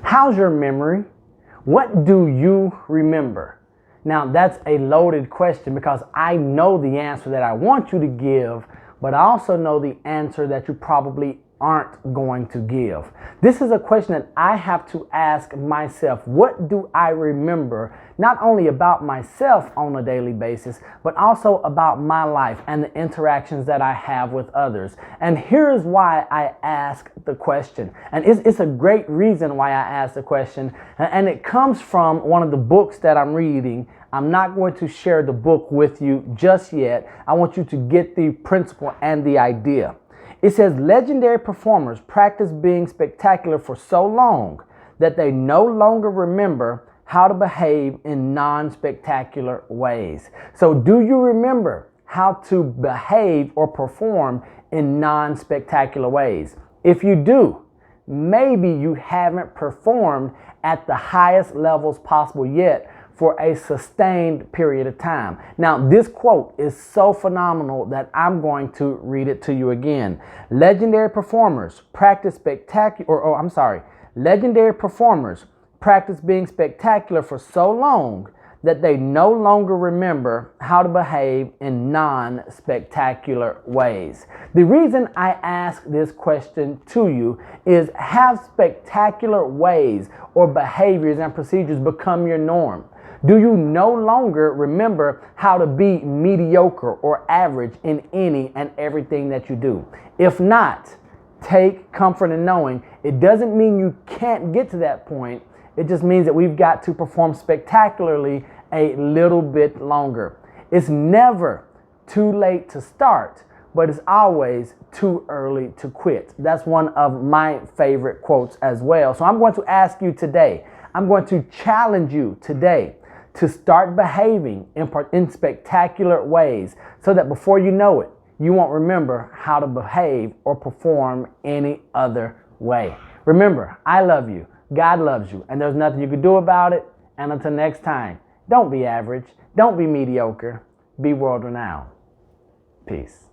How's your memory? What do you remember? Now, that's a loaded question because I know the answer that I want you to give, but I also know the answer that you probably aren't going to give. This is a question that I have to ask myself. What do I remember, not only about myself on a daily basis, but also about my life and the interactions that I have with others? And here's why I ask the question. And it's a great reason why I ask the question. And it comes from one of the books that I'm reading. I'm not going to share the book with you just yet. I want you to get the principle and the idea. It says legendary performers practice being spectacular for so long that they no longer remember how to behave in non-spectacular ways. So do you remember how to behave or perform in non-spectacular ways? If you do, maybe you haven't performed at the highest levels possible yet for a sustained period of time. Now, this quote is so phenomenal that I'm going to read it to you again. Legendary performers practice legendary performers practice being spectacular for so long that they no longer remember how to behave in non-spectacular ways. The reason I ask this question to you is, have spectacular ways or behaviors and procedures become your norm? Do you no longer remember how to be mediocre or average in any and everything that you do? If not, take comfort in knowing it doesn't mean you can't get to that point. It just means that we've got to perform spectacularly a little bit longer. It's never too late to start, but it's always too early to quit. That's one of my favorite quotes as well. So I'm going to ask you today, I'm going to challenge you today to start behaving in spectacular ways so that before you know it, you won't remember how to behave or perform any other way. Remember, I love you, God loves you, and there's nothing you can do about it. And until next time, don't be average, don't be mediocre, be world renowned. Peace.